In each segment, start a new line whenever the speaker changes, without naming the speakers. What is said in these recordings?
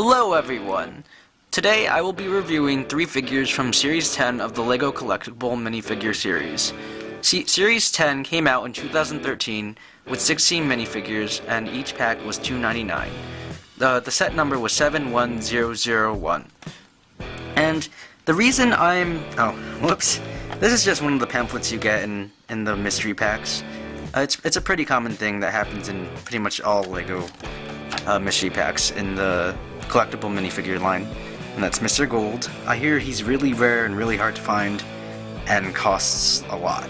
Hello everyone! Today I will be reviewing 3 figures from Series 10 of the LEGO Collectible Minifigure Series. Series 10 came out in 2013 with 16 minifigures and each pack was $2.99. The set number was 71001. And the reason whoops. This is just one of the pamphlets you get in the mystery packs. It's a pretty common thing that happens in pretty much all LEGO mystery packs in the collectible minifigure line, and that's Mr. Gold. I hear he's really rare and really hard to find and costs a lot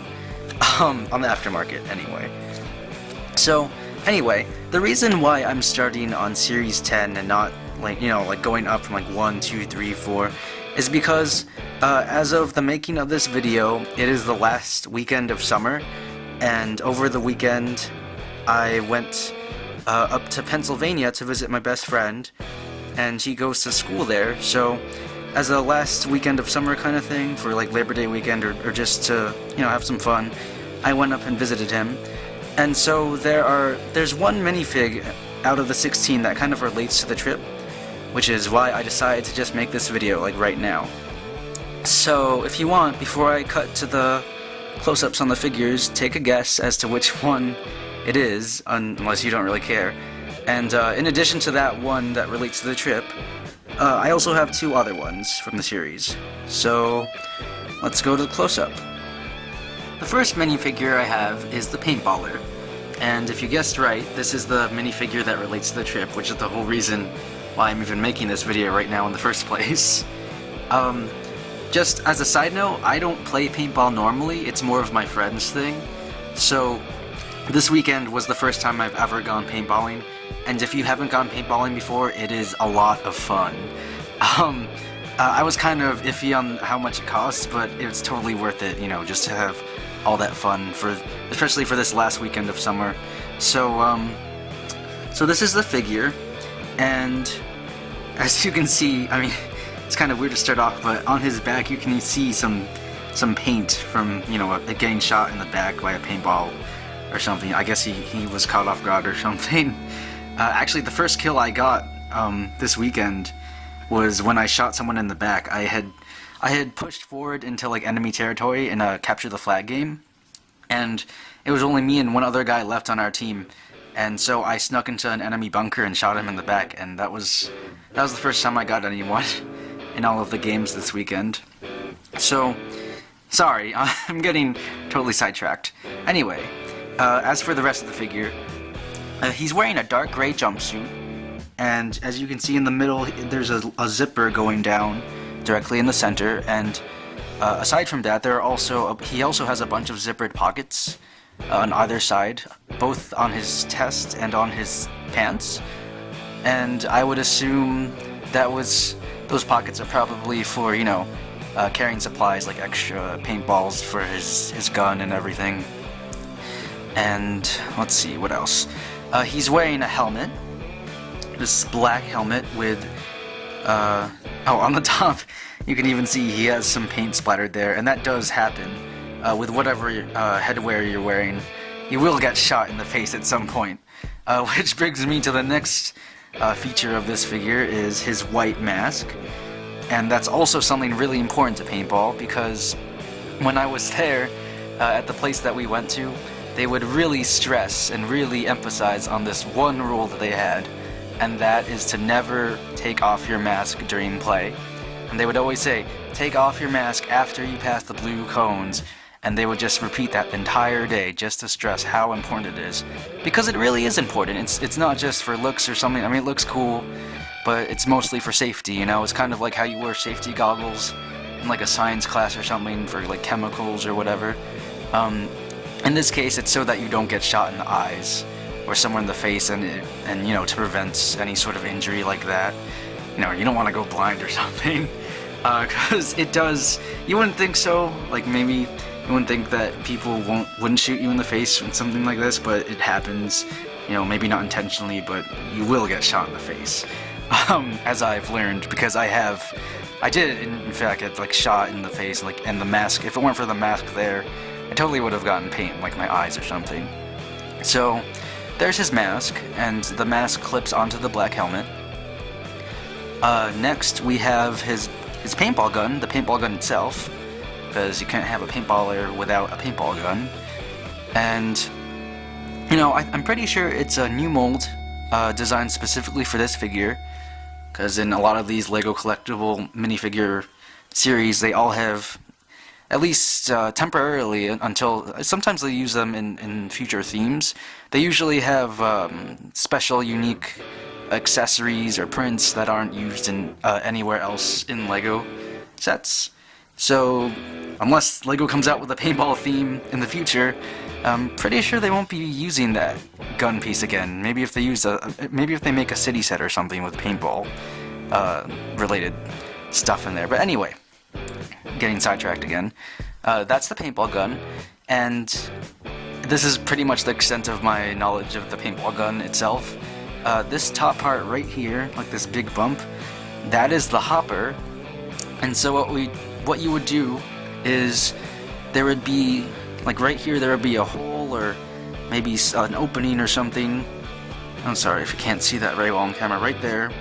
on the aftermarket anyway. So anyway, the reason why I'm starting on Series 10 and not like going up from like 1, 2, 3, 4 is because as of the making of this video, it is the last weekend of summer, and over the weekend I went up to Pennsylvania to visit my best friend, and he goes to school there, so as a last weekend of summer kind of thing for like Labor Day weekend or just to have some fun, I went up and visited him. And so there's one minifig out of the 16 that kind of relates to the trip, which is why I decided to just make this video like right now. So if you want, before I cut to the close-ups on the figures, take a guess as to which one it is, unless you don't really care. And in addition to that one that relates to the trip, I also have 2 other ones from the series. So let's go to the close-up. The first minifigure I have is the Paintballer. And if you guessed right, this is the minifigure that relates to the trip, which is the whole reason why I'm even making this video right now in the first place. Just as a side note, I don't play paintball normally, it's more of my friend's thing. So this weekend was the first time I've ever gone paintballing, and if you haven't gone paintballing before, it is a lot of fun. I was kind of iffy on how much it costs, but it's totally worth it, just to have all that fun, especially for this last weekend of summer. So, so this is the figure, and as you can see, I mean, it's kind of weird to start off, but on his back you can see some paint from, getting shot in the back by a paintball or something. I guess he was caught off guard or something. Actually, the first kill I got this weekend was when I shot someone in the back. I had pushed forward into like enemy territory in a capture the flag game, and it was only me and one other guy left on our team, and so I snuck into an enemy bunker and shot him in the back, and that was the first time I got anyone in all of the games this weekend. So sorry, I'm getting totally sidetracked. Anyway, as for the rest of the figure, he's wearing a dark gray jumpsuit, and as you can see in the middle, there's a zipper going down directly in the center, and aside from that, he also has a bunch of zippered pockets on either side, both on his chest and on his pants, and I would assume those pockets are probably for, carrying supplies like extra paintballs for his gun and everything. And let's see, what else? He's wearing a helmet, this black helmet with, on the top, you can even see he has some paint splattered there, and that does happen. With whatever headwear you're wearing, you will get shot in the face at some point. Which brings me to the next feature of this figure, is his white mask. And that's also something really important to paintball, because when I was there, at the place that we went to, they would really stress and really emphasize on this one rule that they had, and that is to never take off your mask during play. And they would always say, take off your mask after you pass the blue cones, and they would just repeat that the entire day just to stress how important it is. Because it really is important. It's not just for looks or something. I mean, it looks cool, but it's mostly for safety, It's kind of like how you wear safety goggles in like a science class or something for like chemicals or whatever. In this case, it's so that you don't get shot in the eyes or somewhere in the face, and to prevent any sort of injury like that. You don't want to go blind or something, because it does. You wouldn't think so. Like maybe you wouldn't think that people wouldn't shoot you in the face with something like this, but it happens. Maybe not intentionally, but you will get shot in the face. As I've learned, because I did in fact get like shot in the face, and the mask. If it weren't for the mask there, I totally would have gotten paint, like my eyes or something. So there's his mask, and the mask clips onto the black helmet. Next, we have his paintball gun, the paintball gun itself, because you can't have a paintballer without a paintball gun. And, you know, I'm pretty sure it's a new mold designed specifically for this figure, because in a lot of these LEGO Collectible Minifigure series, they all have, at least temporarily, until sometimes they use them in future themes, they usually have special, unique accessories or prints that aren't used in anywhere else in LEGO sets. So, unless LEGO comes out with a paintball theme in the future, I'm pretty sure they won't be using that gun piece again. Maybe if they make a city set or something with paintball related stuff in there. But anyway, getting sidetracked again. That's the paintball gun, and this is pretty much the extent of my knowledge of the paintball gun itself. This top part right here, like this big bump, that is the hopper. And so what you would do is there would be, like right here, there would be a hole or maybe an opening or something. I'm sorry if you can't see that very well on camera. Right there,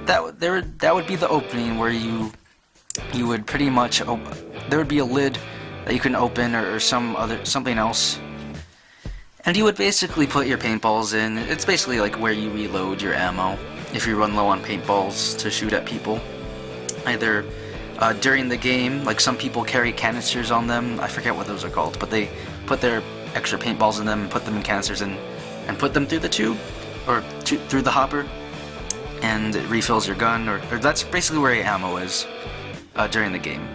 that would be the opening where you would pretty much there would be a lid that you can open or something else, and you would basically put your paintballs in. It's basically like where you reload your ammo if you run low on paintballs to shoot at people. Either during the game, like some people carry canisters on them, I forget what those are called, but they put their extra paintballs in them and put them in canisters and put them through the tube, or through the hopper, and it refills your gun, or that's basically where your ammo is during the game.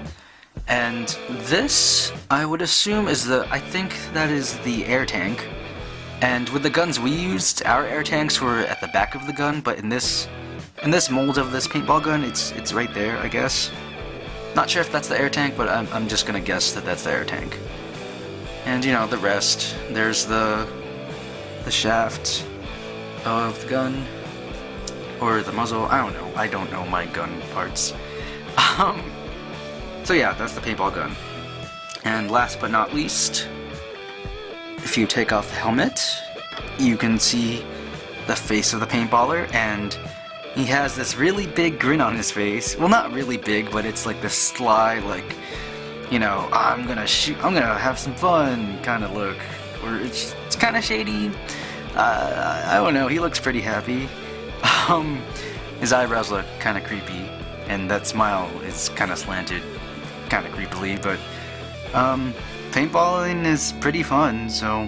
And this, I would assume, I think that is the air tank. And with the guns we used, our air tanks were at the back of the gun, but in this mold of this paintball gun, it's right there, I guess. Not sure if that's the air tank, but I'm just gonna guess that that's the air tank. And you know, the rest. There's the shaft of the gun, or the muzzle. I don't know. I don't know my gun parts. So yeah, that's the paintball gun. And last but not least, if you take off the helmet, you can see the face of the paintballer, and he has this really big grin on his face. Well, not really big, but it's like this sly, like, you know, I'm gonna have some fun kind of look. Or it's kind of shady. I don't know, he looks pretty happy. His eyebrows look kind of creepy, and that smile is kind of slanted, kind of creepily, but paintballing is pretty fun, so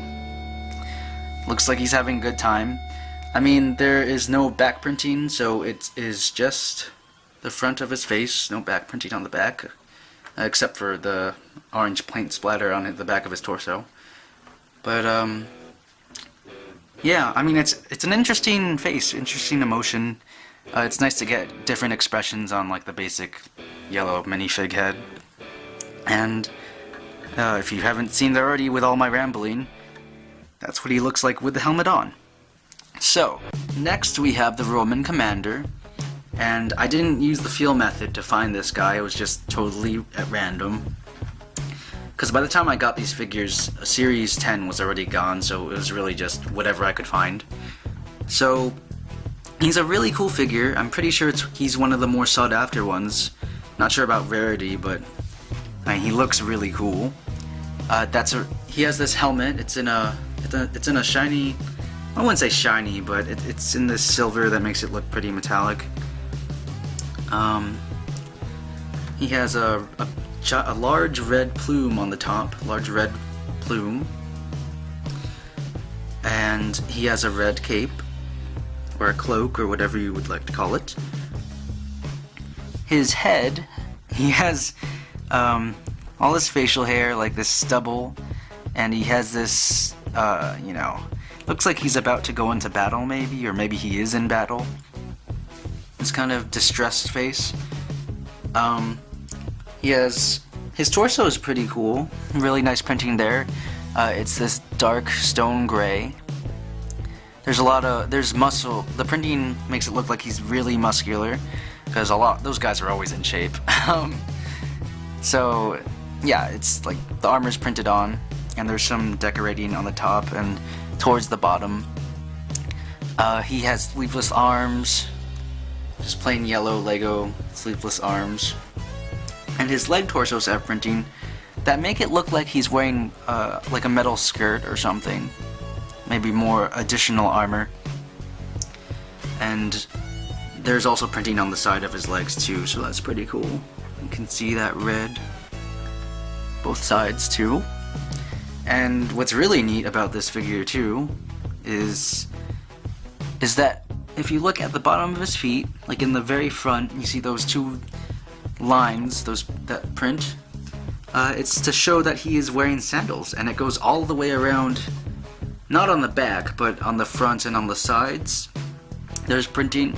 looks like he's having a good time. I mean, there is no back printing, so it is just the front of his face, no back printing on the back, except for the orange paint splatter on the back of his torso. But yeah, I mean, it's an interesting face, interesting emotion. It's nice to get different expressions on like the basic yellow minifig head. And if you haven't seen it already with all my rambling, that's what he looks like with the helmet on. So, next we have the Roman Commander, and I didn't use the feel method to find this guy, it was just totally at random. Because by the time I got these figures, Series 10 was already gone, so it was really just whatever I could find. So, he's a really cool figure. I'm pretty sure he's one of the more sought after ones. Not sure about rarity, but I mean, he looks really cool. He has this helmet. It's in a shiny, I wouldn't say shiny, but it's in this silver that makes it look pretty metallic. He has a large red plume on the top, large red plume, and he has a red cape, or a cloak, or whatever you would like to call it. His head, he has all his facial hair, like this stubble, and he has this, you know, looks like he's about to go into battle maybe, or maybe he is in battle. This kind of distressed face. His torso is pretty cool, really nice printing there. It's this dark stone gray. There's muscle, the printing makes it look like he's really muscular, because those guys are always in shape. So, yeah, it's like the armor's printed on, and there's some decorating on the top and towards the bottom. He has sleeveless arms, just plain yellow Lego sleeveless arms. And his leg torsos have printing that make it look like he's wearing like a metal skirt or something. Maybe more additional armor. And there's also printing on the side of his legs too, so that's pretty cool. You can see that red. Both sides too. And what's really neat about this figure too is that if you look at the bottom of his feet, like in the very front, you see those two lines, that print. It's to show that he is wearing sandals, and it goes all the way around, not on the back, but on the front and on the sides. There's printing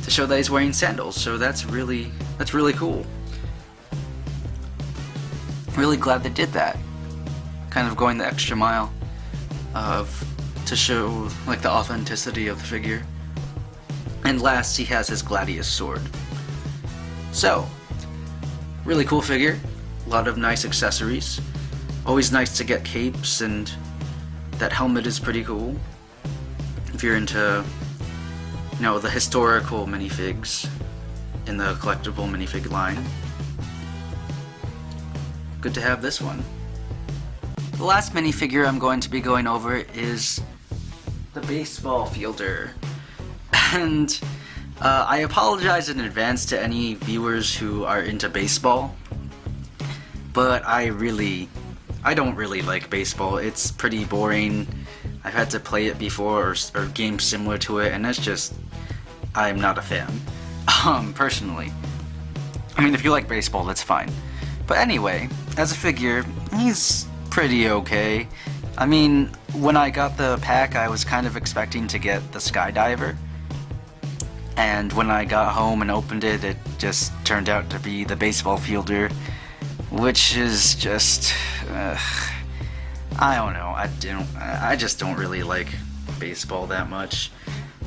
to show that he's wearing sandals, so that's really cool. Really glad they did that. Kind of going the extra mile to show like the authenticity of the figure. And last, he has his gladius sword. So, really cool figure. A lot of nice accessories. Always nice to get capes, and that helmet is pretty cool. If you're into, you know, the historical minifigs in the collectible minifig line. Good to have this one. The last minifigure I'm going to be going over is the baseball fielder. And I apologize in advance to any viewers who are into baseball, but I don't really like baseball. It's pretty boring. I've had to play it before, or games similar to it, and it's just, I'm not a fan. Personally. I mean, if you like baseball, that's fine. But anyway, as a figure, he's pretty okay. I mean, when I got the pack, I was kind of expecting to get the skydiver. And when I got home and opened it, it just turned out to be the baseball fielder, which is just, I don't know. I just don't really like baseball that much.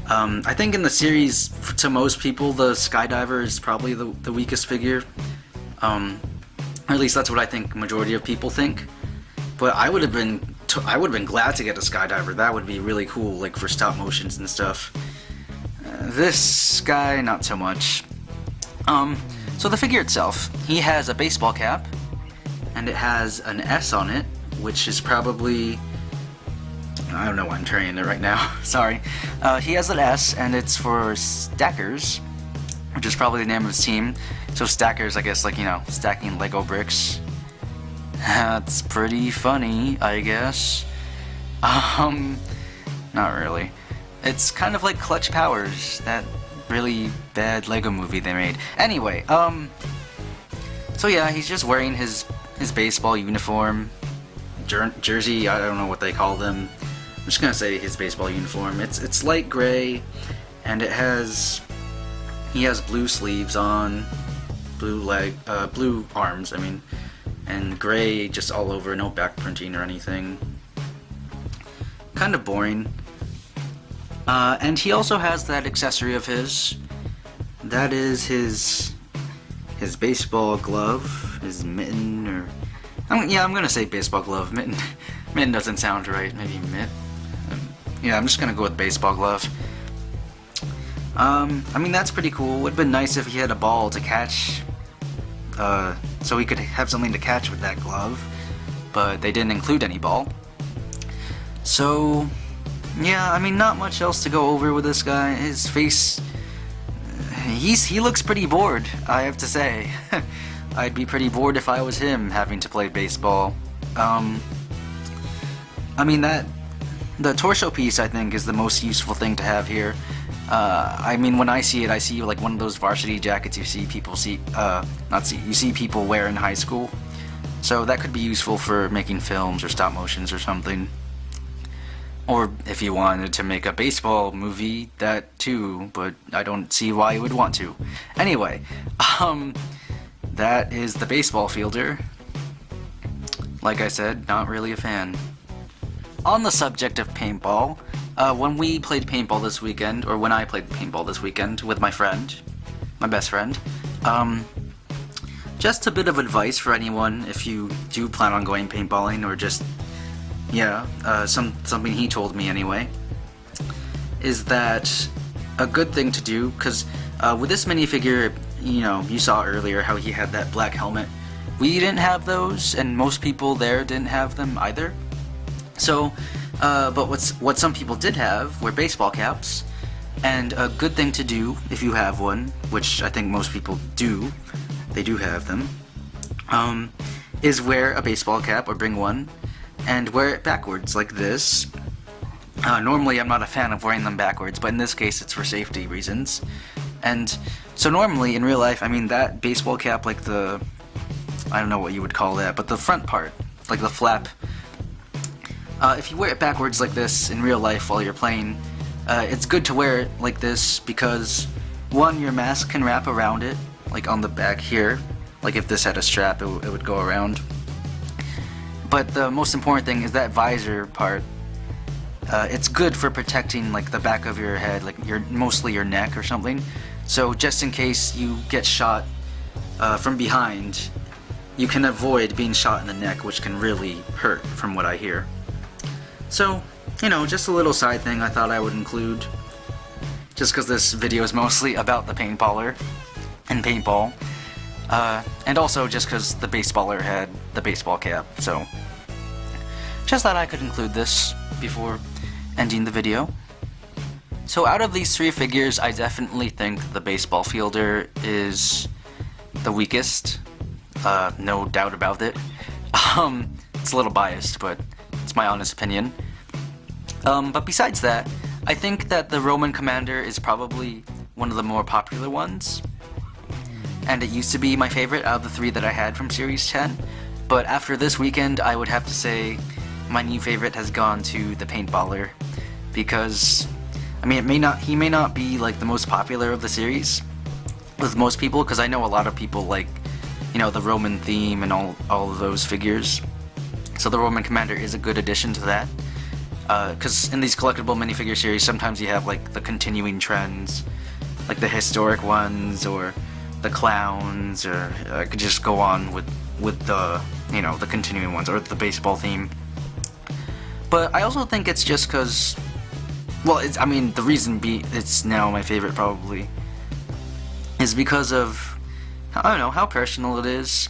I think in the series, to most people, the skydiver is probably the weakest figure. Or at least that's what I think majority of people think. But I would have been glad to get a skydiver. That would be really cool, like for stop motions and stuff. This guy, not so much. So the figure itself, he has a baseball cap, and it has an S on it, which is probably, I don't know why I'm turning it right now. Sorry. He has an S, and it's for Stackers, which is probably the name of his team. So Stackers, I guess, like, you know, stacking Lego bricks. That's pretty funny, I guess. Not really. It's kind of like Clutch Powers, that really bad Lego movie they made. Anyway, so yeah, he's just wearing his baseball uniform, jersey, I don't know what they call them. I'm just gonna say his baseball uniform. It's light gray, and he has blue sleeves on, blue arms, I mean, and gray just all over, no back printing or anything. Kind of boring. And he also has that accessory of his. That is his baseball glove, his mitten, or I'm gonna say baseball glove. Mitten, mitten doesn't sound right. Maybe mitt. Yeah, I'm just gonna go with baseball glove. I mean, that's pretty cool. Would have been nice if he had a ball to catch, so he could have something to catch with that glove, but they didn't include any ball. So, yeah, I mean, not much else to go over with this guy. His face, he looks pretty bored, I have to say. I'd be pretty bored if I was him, having to play baseball. I mean, the torso piece, I think, is the most useful thing to have here. I mean, when I see it, I see like one of those varsity jackets you see people you see people wear in high school. So that could be useful for making films or stop motions or something. Or if you wanted to make a baseball movie, that too, but I don't see why you would want to. Anyway, that is the baseball fielder. Like I said, not really a fan. On the subject of paintball, when we played paintball this weekend, or when I played paintball this weekend with my friend, my best friend, just a bit of advice for anyone if you do plan on going paintballing, or just, yeah, something he told me anyway, is that a good thing to do, because With this minifigure, you know, you saw earlier how he had that black helmet. We didn't have those, and most people there didn't have them either. So, but what some people did have were baseball caps, and a good thing to do if you have one, which I think most people do, they do have them, is wear a baseball cap or bring one, and wear it backwards like this. Normally I'm not a fan of wearing them backwards, but in this case it's for safety reasons. And so normally in real life, I mean, that baseball cap, like the, I don't know what you would call that, but the front part, like the flap, if you wear it backwards like this in real life while you're playing, it's good to wear it like this because, one, your mask can wrap around it, like on the back here, like if this had a strap it would go around. But the most important thing is that visor part. It's good for protecting like the back of your head, like mostly your neck or something. So just in case you get shot from behind, you can avoid being shot in the neck, which can really hurt from what I hear. So, you know, just a little side thing I thought I would include, just because this video is mostly about the Paintballer and Paintball, and also just because the baseballer had the baseball cap, so just thought I could include this before ending the video. So out of these three figures, I definitely think the baseball fielder is the weakest, no doubt about it. It's a little biased, but it's my honest opinion. But besides that, I think that the Roman commander is probably one of the more popular ones, and it used to be my favorite out of the three that I had from Series 10, but after this weekend I would have to say my new favorite has gone to the Paintballer, because, I mean, he may not be like the most popular of the series with most people, because I know a lot of people like, you know, the Roman theme and all of those figures. So the Roman commander is a good addition to that, because in these collectible minifigure series sometimes you have like the continuing trends, like the historic ones or the clowns, or I could just go on with the, you know, the continuing ones, or the baseball theme. But I also think it's just because, well, I mean, the reason it's now my favorite probably is because of, I don't know, how personal it is.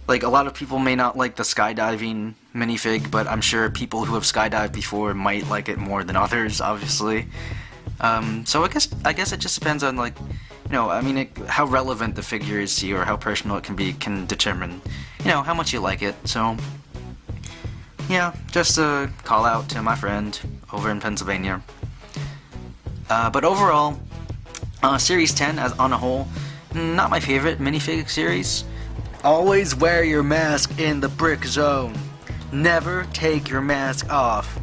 Like, a lot of people may not like the skydiving minifig, but I'm sure people who have skydived before might like it more than others, obviously. So I guess it just depends on, like, you know, I mean, how relevant the figure is to you, or how personal it can be, can determine, you know, how much you like it. So yeah, just a call out to my friend over in Pennsylvania. But overall, Series 10 as on a whole, not my favorite minifig series. Always wear your mask in the brick zone. Never take your mask off.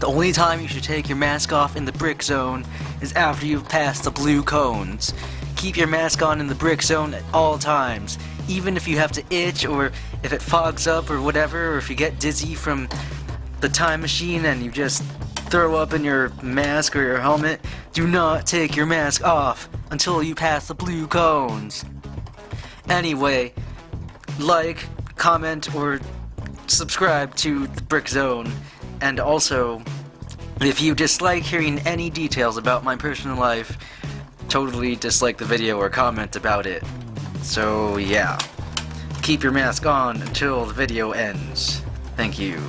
The only time you should take your mask off in the brick zone is after you've passed the blue cones. Keep your mask on in the brick zone at all times, even if you have to itch, or if it fogs up or whatever, or if you get dizzy from the time machine and you just throw up in your mask or your helmet. Do not take your mask off until you pass the blue cones. Anyway, like, comment, or subscribe to the Brick Zone, and also, if you dislike hearing any details about my personal life, totally dislike the video or comment about it. So yeah, keep your mask on until the video ends. Thank you.